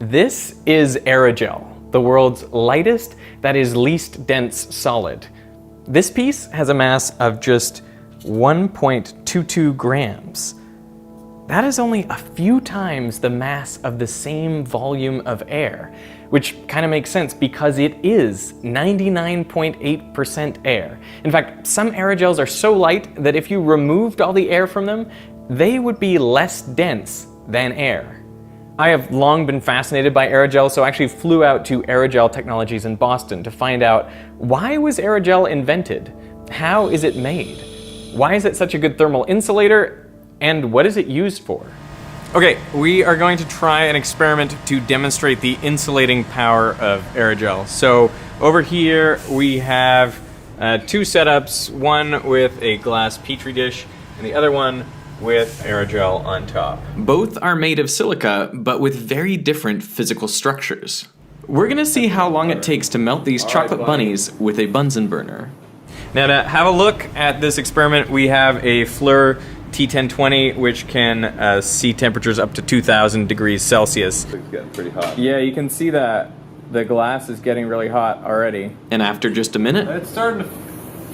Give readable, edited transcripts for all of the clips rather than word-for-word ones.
This is aerogel, the world's lightest, that is least dense solid. This piece has a mass of just 1.22 grams. That is only a few times the mass of the same volume of air, which kind of makes sense because it is 99.8% air. In fact, some aerogels are so light that if you removed all the air from them, they would be less dense than air. I have long been fascinated by aerogel, so I actually flew out to Aerogel Technologies in Boston to find out, why was aerogel invented? How is it made? Why is it such a good thermal insulator? And what is it used for? Okay, we are going to try an experiment to demonstrate the insulating power of aerogel. So over here we have two setups, one with a glass petri dish and the other one with aerogel on top. Both are made of silica, but with very different physical structures. We're gonna see how long it takes to melt these chocolate bunnies with a Bunsen burner. Now to have a look at this experiment, we have a Fleur T1020, which can see temperatures up to 2,000 degrees Celsius. It's getting pretty hot. Yeah, you can see that the glass is getting really hot already. And after just a minute... It's starting to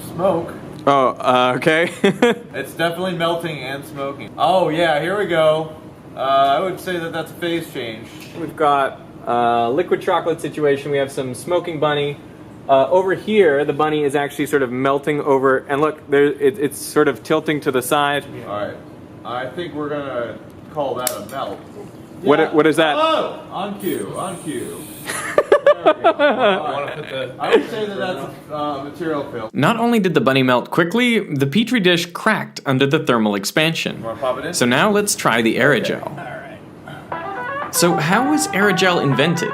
smoke. Oh, okay. It's definitely melting and smoking. Oh yeah, here we go. I would say that that's a phase change. We've got a liquid chocolate situation. We have some smoking bunny. Over here, the bunny is actually sort of melting over, and look, it's sort of tilting to the side. Alright, I think we're gonna call that a melt. What is that? Oh! On cue, on cue. I would say that that's a material film. Not only did the bunny melt quickly, the petri dish cracked under the thermal expansion. You wanna pop it in? So now let's try the aerogel. Okay. Alright. So how was aerogel invented?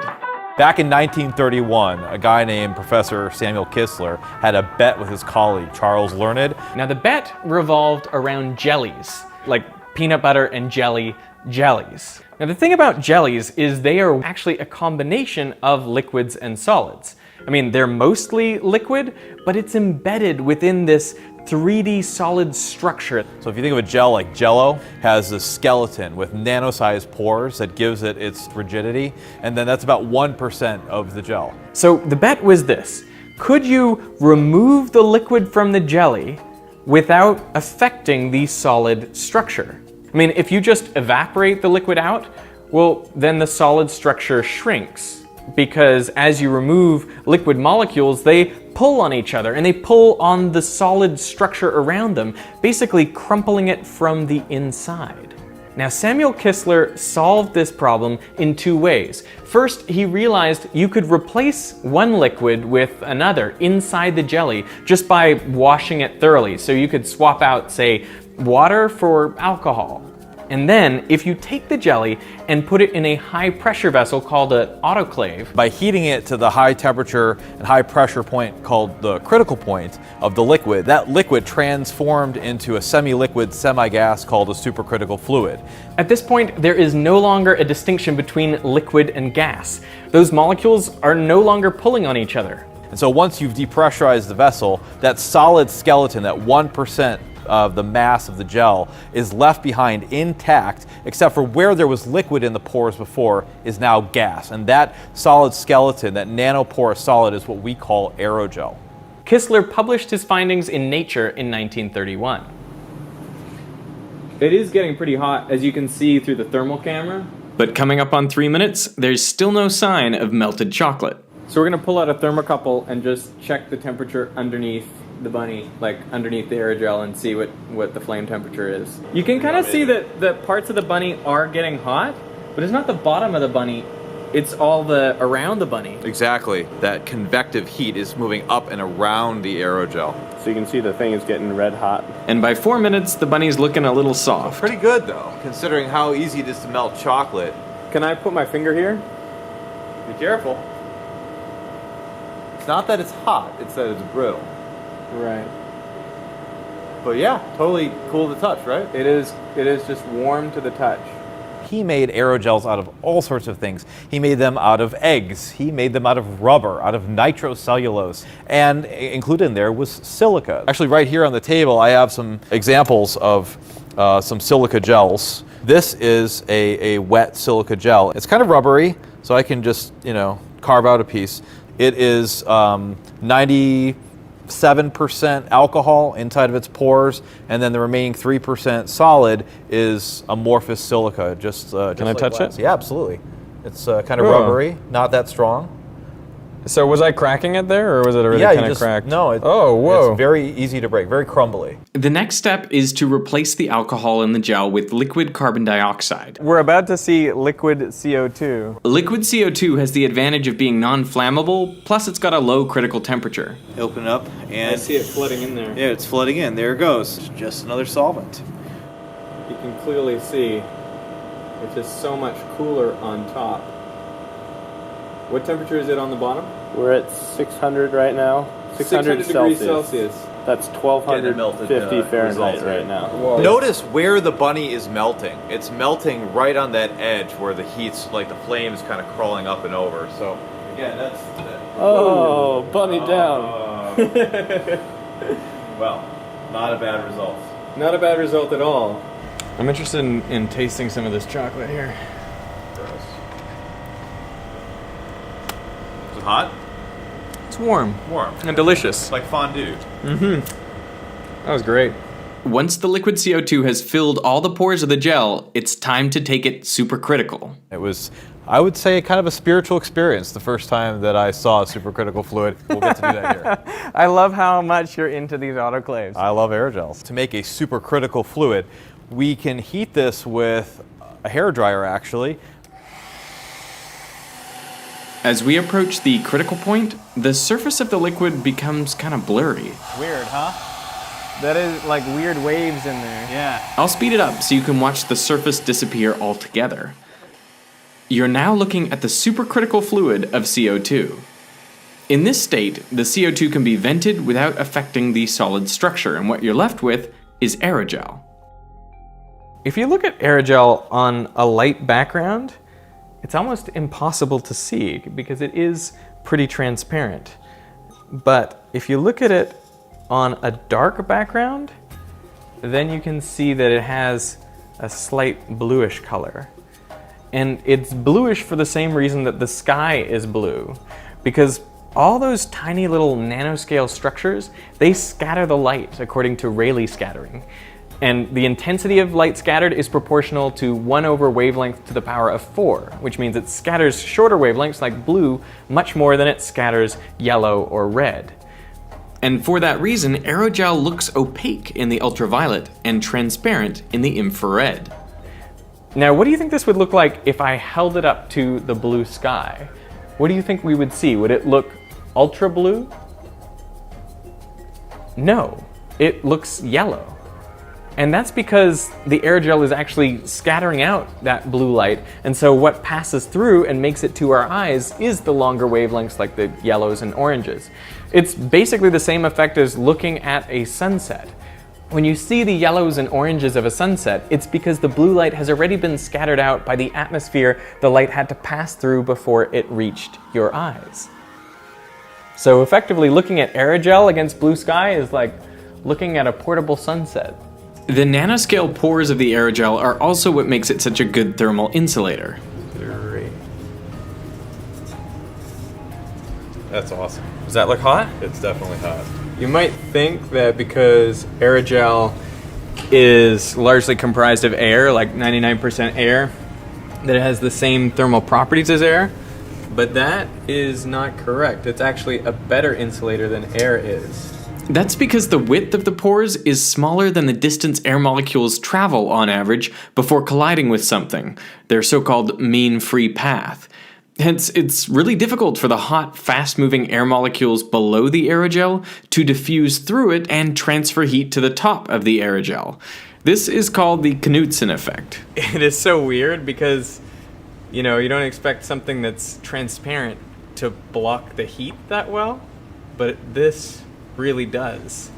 Back in 1931, a guy named Professor Samuel Kistler had a bet with his colleague, Charles Learned. Now the bet revolved around jellies, like peanut butter and jelly jellies. Now the thing about jellies is they are actually a combination of liquids and solids. I mean, they're mostly liquid, but it's embedded within this 3D solid structure. So if you think of a gel like Jell-O, has a skeleton with nano-sized pores that gives it its rigidity, and then that's about 1% of the gel. So the bet was this: could you remove the liquid from the jelly without affecting the solid structure? I mean, if you just evaporate the liquid out, well, then the solid structure shrinks, because as you remove liquid molecules, they pull on each other and they pull on the solid structure around them, basically crumpling it from the inside. Now, Samuel Kistler solved this problem in two ways. First, he realized you could replace one liquid with another inside the jelly just by washing it thoroughly. So you could swap out, say, water for alcohol. And then, if you take the jelly and put it in a high pressure vessel called an autoclave. By heating it to the high temperature and high pressure point called the critical point of the liquid, that liquid transformed into a semi-liquid semi-gas called a supercritical fluid. At this point, there is no longer a distinction between liquid and gas. Those molecules are no longer pulling on each other. And so once you've depressurized the vessel, that solid skeleton, that 1% of the mass of the gel, is left behind intact, except for where there was liquid in the pores before is now gas. And that solid skeleton, that nanoporous solid, is what we call aerogel. Kistler published his findings in Nature in 1931. It is getting pretty hot, as you can see through the thermal camera. But coming up on 3 minutes, there's still no sign of melted chocolate. So we're gonna pull out a thermocouple and just check the temperature underneath the bunny, like underneath the aerogel, and see what the flame temperature is. You can kind of see that the parts of the bunny are getting hot, but it's not the bottom of the bunny, it's all the around the bunny. Exactly. That convective heat is moving up and around the aerogel. So you can see the thing is getting red hot. And by 4 minutes, the bunny's looking a little soft. Pretty good though, considering how easy it is to melt chocolate. Can I put my finger here? Be careful. It's not that it's hot, it's that it's brittle. Right. But yeah, totally cool to touch, right? It is just warm to the touch. He made aerogels out of all sorts of things. He made them out of eggs. He made them out of rubber, out of nitrocellulose. And included in there was silica. Actually, right here on the table, I have some examples of some silica gels. This is a wet silica gel. It's kind of rubbery, So I can just, carve out a piece. It is 97% alcohol inside of its pores, and then the remaining 3% solid is amorphous silica. Can I touch it? Yeah, absolutely. It's kind of rubbery, not that strong. So was I cracking it there, or was it already kind of cracked? No, whoa. It's very easy to break, very crumbly. The next step is to replace the alcohol in the gel with liquid carbon dioxide. We're about to see liquid CO2. Liquid CO2 has the advantage of being non-flammable, plus it's got a low critical temperature. Open it up and I see it flooding in there. yeah, it's flooding in. There it goes. Just another solvent. You can clearly see it's just so much cooler on top. What temperature is it on the bottom? We're at 600 right now. 600 degrees Celsius. That's Getting 1250 melted, Fahrenheit results, right right? now. Whoa. Notice where the bunny is melting. It's melting right on that edge where the heat's, like the flame is kind of crawling up and over. So again, that's Oh, bunny down. well, not a bad result. Not a bad result at all. I'm interested in tasting some of this chocolate here. Is it hot? It's warm. Warm. And delicious. It's like fondue. That was great. Once the liquid CO2 has filled all the pores of the gel, it's time to take it supercritical. It was, I would say, kind of a spiritual experience the first time that I saw a supercritical fluid. We'll get to do that here. I love how much you're into these autoclaves. I love aerogels. To make a supercritical fluid, we can heat this with a hairdryer, actually. As we approach the critical point, the surface of the liquid becomes kind of blurry. Weird, huh? That is like weird waves in there. Yeah. I'll speed it up so you can watch the surface disappear altogether. You're now looking at the supercritical fluid of CO2. In this state, the CO2 can be vented without affecting the solid structure, and what you're left with is aerogel. If you look at aerogel on a light background, it's almost impossible to see because it is pretty transparent. But if you look at it on a dark background, then you can see that it has a slight bluish color. And it's bluish for the same reason that the sky is blue, because all those tiny little nanoscale structures, they scatter the light according to Rayleigh scattering. And the intensity of light scattered is proportional to 1 over wavelength to the power of 4, which means it scatters shorter wavelengths like blue much more than it scatters yellow or red. And for that reason, aerogel looks opaque in the ultraviolet and transparent in the infrared. Now, what do you think this would look like if I held it up to the blue sky? What do you think we would see? Would it look ultra blue? No, it looks yellow. And that's because the aerogel is actually scattering out that blue light, and so what passes through and makes it to our eyes is the longer wavelengths like the yellows and oranges. It's basically the same effect as looking at a sunset. When you see the yellows and oranges of a sunset, it's because the blue light has already been scattered out by the atmosphere the light had to pass through before it reached your eyes. So effectively, looking at aerogel against blue sky is like looking at a portable sunset. The nanoscale pores of the aerogel are also what makes it such a good thermal insulator. Great. That's awesome. Does that look hot? It's definitely hot. You might think that because aerogel is largely comprised of air, like 99% air, that it has the same thermal properties as air, but that is not correct. It's actually a better insulator than air is. That's because the width of the pores is smaller than the distance air molecules travel on average before colliding with something, their so-called mean free path. Hence, it's really difficult for the hot, fast-moving air molecules below the aerogel to diffuse through it and transfer heat to the top of the aerogel. This is called the Knudsen effect. It is so weird because, you don't expect something that's transparent to block the heat that well, but this really does.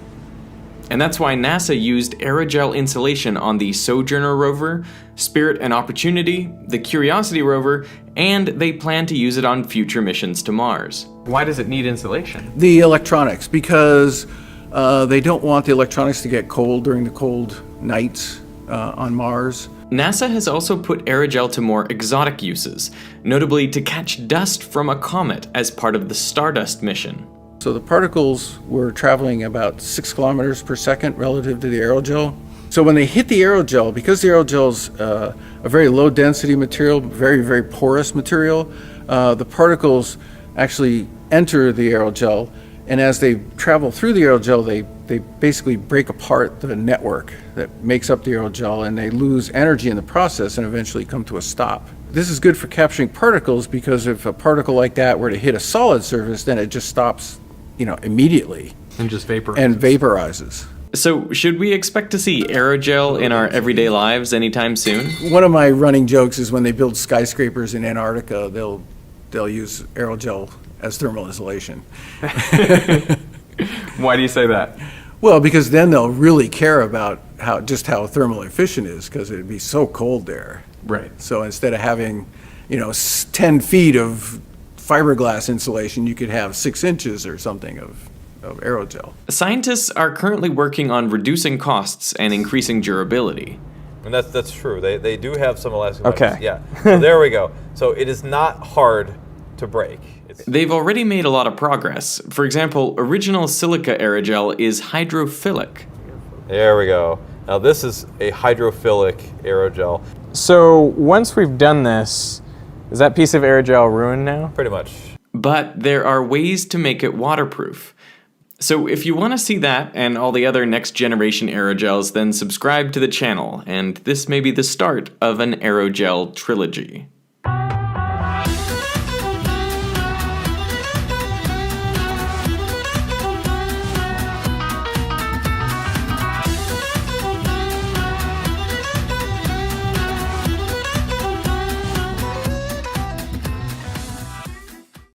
And that's why NASA used aerogel insulation on the Sojourner rover, Spirit and Opportunity, the Curiosity rover, and they plan to use it on future missions to Mars. Why does it need insulation? The electronics, because they don't want the electronics to get cold during the cold nights on Mars. NASA has also put aerogel to more exotic uses, notably to catch dust from a comet as part of the Stardust mission. So the particles were traveling about 6 kilometers per second relative to the aerogel. So when they hit the aerogel, because the aerogel's a very low density material, very, very porous material, the particles actually enter the aerogel, and as they travel through the aerogel, they basically break apart the network that makes up the aerogel, and they lose energy in the process and eventually come to a stop. This is good for capturing particles because if a particle like that were to hit a solid surface, then it just stops, immediately. And just vaporizes. And vaporizes. So, should we expect to see aerogel in our everyday lives anytime soon? One of my running jokes is when they build skyscrapers in Antarctica, they'll use aerogel as thermal insulation. Why do you say that? Well, because then they'll really care about how thermal efficient it is, because it'd be so cold there. Right. So instead of having, 10 feet of fiberglass insulation, you could have 6 inches or something of aerogel. Scientists are currently working on reducing costs and increasing durability. And that's true. They do have some elastic Okay. layers. Yeah. So there we go. So it is not hard to break. They've already made a lot of progress. For example, original silica aerogel is hydrophilic. There we go. Now this is a hydrophilic aerogel, So once we've done this, is that piece of aerogel ruined now? pretty much. But there are ways to make it waterproof. So if you want to see that and all the other next generation aerogels, then subscribe to the channel, and this may be the start of an aerogel trilogy.